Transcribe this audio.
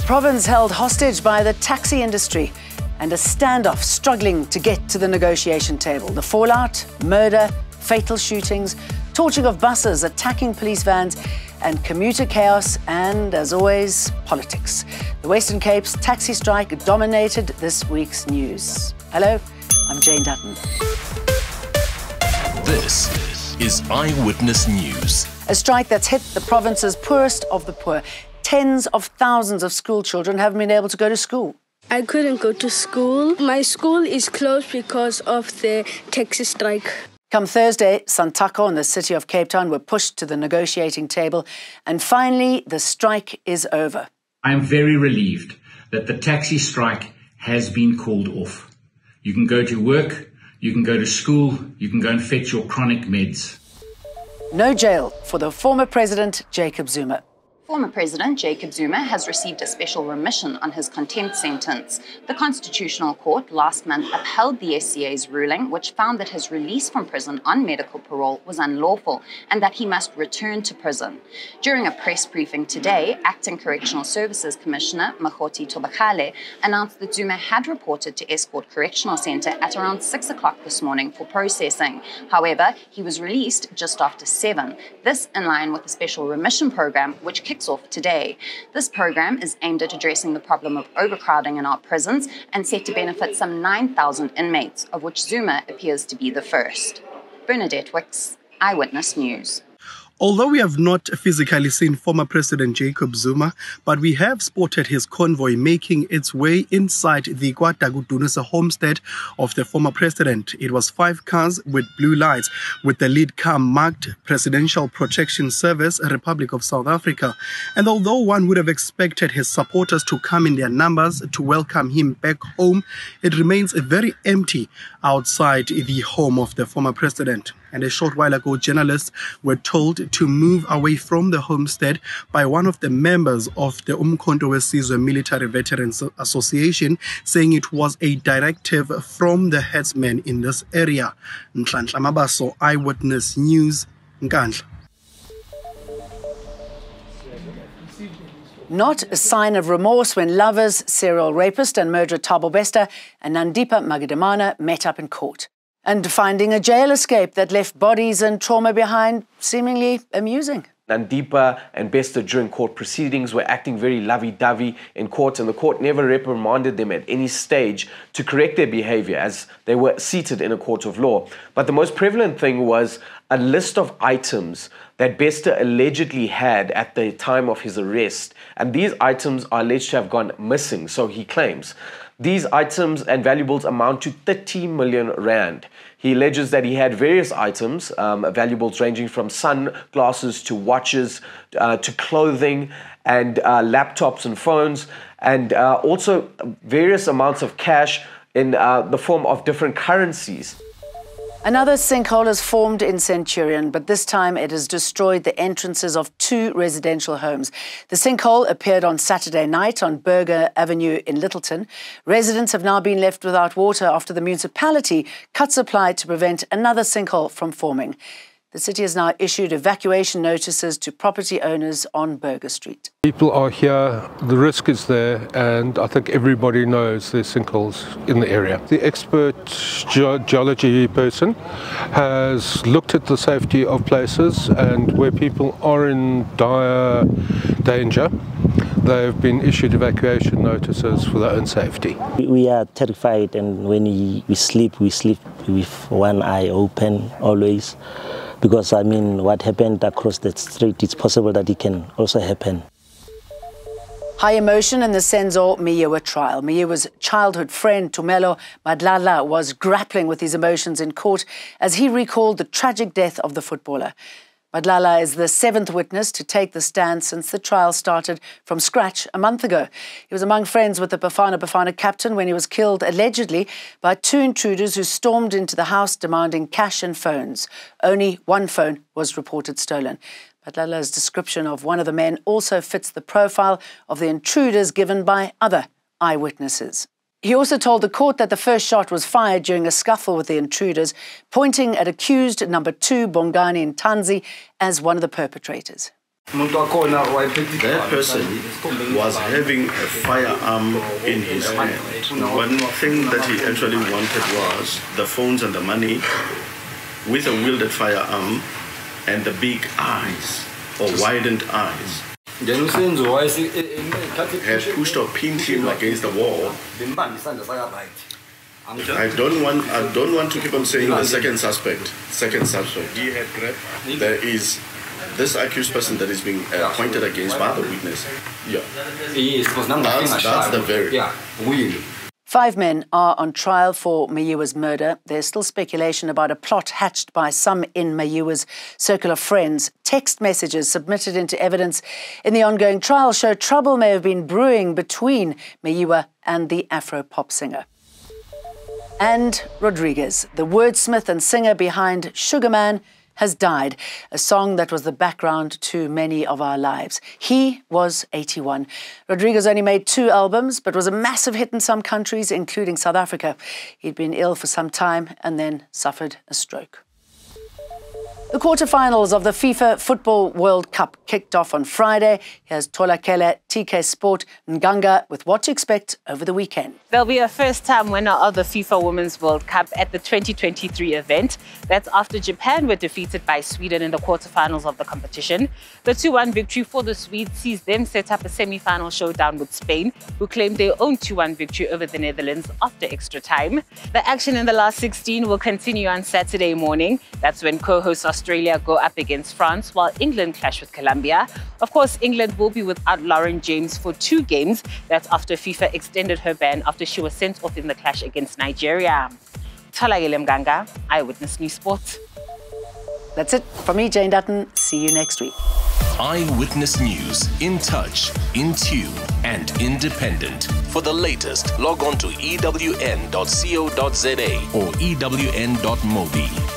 Province held hostage by the taxi industry and a standoff struggling to get to the negotiation table. The fallout, murder, fatal shootings, torching of buses, attacking police vans, and commuter chaos, and, as always, politics. The Western Cape's taxi strike dominated this week's news. Hello, I'm Jane Dutton. This is Eyewitness News. A strike that's hit the province's poorest of the poor. Tens of thousands of school children haven't been able to go to school. I couldn't go to school. My school is closed because of the taxi strike. Come Thursday, Santako and the city of Cape Town were pushed to the negotiating table, and finally the strike is over. I am very relieved that the taxi strike has been called off. You can go to work, you can go to school, you can go and fetch your chronic meds. No jail for the former president, Jacob Zuma. Former President Jacob Zuma has received a special remission on his contempt sentence. The Constitutional Court last month upheld the SCA's ruling, which found that his release from prison on medical parole was unlawful and that he must return to prison. During a press briefing today, Acting Correctional Services Commissioner Makgoti Thobakale announced that Zuma had reported to Escort Correctional Centre at around 6 o'clock this morning for processing. However, he was released just after 7. This in line with the special remission program, which kicks off today. This program is aimed at addressing the problem of overcrowding in our prisons and set to benefit some 9,000 inmates, of which Zuma appears to be the first. Bernadette Wicks, Eyewitness News. Although we have not physically seen former President Jacob Zuma, but we have spotted his convoy making its way inside the KwaDaku homestead of the former president. It was 5 cars with blue lights, with the lead car marked Presidential Protection Service, Republic of South Africa. And although one would have expected his supporters to come in their numbers to welcome him back home, it remains very empty outside the home of the former president. And a short while ago, journalists were told to move away from the homestead by one of the members of the Umkhonto weSizwe Military Veterans Association, saying it was a directive from the headsman in this area. Nhlanhla Mabaso, Eyewitness News, Nkandla. Not a sign of remorse when lovers, serial rapist and murderer Thabo Bester and Nandipa Magadumana met up in court. And finding a jail escape that left bodies and trauma behind seemingly amusing. Nandipa and Bester during court proceedings were acting very lovey-dovey in court, and the court never reprimanded them at any stage to correct their behavior as they were seated in a court of law. But the most prevalent thing was a list of items that Bester allegedly had at the time of his arrest, and these items are alleged to have gone missing, so he claims. These items and valuables amount to 30 million rand. He alleges that he had various items, valuables ranging from sunglasses to watches to clothing and laptops and phones, and also various amounts of cash in the form of different currencies. Another sinkhole has formed in Centurion, but this time it has destroyed the entrances of 2 residential homes. The sinkhole appeared on Saturday night on Burger Avenue in Littleton. Residents have now been left without water after the municipality cut supply to prevent another sinkhole from forming. The city has now issued evacuation notices to property owners on Burger Street. People are here, the risk is there, and I think everybody knows there's sinkholes in the area. The expert geology person has looked at the safety of places, and where people are in dire danger, they've been issued evacuation notices for their own safety. We are terrified, and when we sleep with one eye open always. Because, I mean, what happened across the street, it's possible that it can also happen. High emotion in the Senzo Miyewa trial. Miyewa's childhood friend, Tumelo Madlala, was grappling with his emotions in court as he recalled the tragic death of the footballer. Madlala is the 7th witness to take the stand since the trial started from scratch a month ago. He was among friends with the Bafana captain when he was killed, allegedly, by 2 intruders who stormed into the house demanding cash and phones. Only 1 phone was reported stolen. Madlala's description of one of the men also fits the profile of the intruders given by other eyewitnesses. He also told the court that the first shot was fired during a scuffle with the intruders, pointing at accused number 2 Bongani Ntanzi as one of the perpetrators. That person was having a firearm in his hand. One thing that he actually wanted was the phones and the money with a wielded firearm and the big eyes or widened eyes. Had pushed or pinned him against the wall. I don't want to keep on saying the second suspect. He had grabbed. There is this accused person that is being pointed against by the witness. Yeah. That's the very. 5 men are on trial for Mayiwa's murder. There's still speculation about a plot hatched by some in Mayiwa's circle of friends. Text messages submitted into evidence in the ongoing trial show trouble may have been brewing between Mayiwa and the Afro-pop singer. And Rodriguez, the wordsmith and singer behind Sugar Man, has died, a song that was the background to many of our lives. He was 81. Rodriguez only made 2 albums, but was a massive hit in some countries, including South Africa. He'd been ill for some time and then suffered a stroke. The quarterfinals of the FIFA Football World Cup kicked off on Friday. Here's Tolakele, TK Sport, Nganga with what to expect over the weekend. There'll be a first-time winner of the FIFA Women's World Cup at the 2023 event. That's after Japan were defeated by Sweden in the quarterfinals of the competition. The 2-1 victory for the Swedes sees them set up a semi-final showdown with Spain, who claimed their own 2-1 victory over the Netherlands after extra time. The action in the last 16 will continue on Saturday morning. That's when co-hosts Australia go up against France, while England clash with Colombia. Of course, England will be without Lauren James for 2 games. That's after FIFA extended her ban after she was sent off in the clash against Nigeria. Tolakele Mganga, Eyewitness News Sport. That's it from me, Jane Dutton. See you next week. Eyewitness News. In touch, in tune, and independent. For the latest, log on to ewn.co.za or ewn.mobi.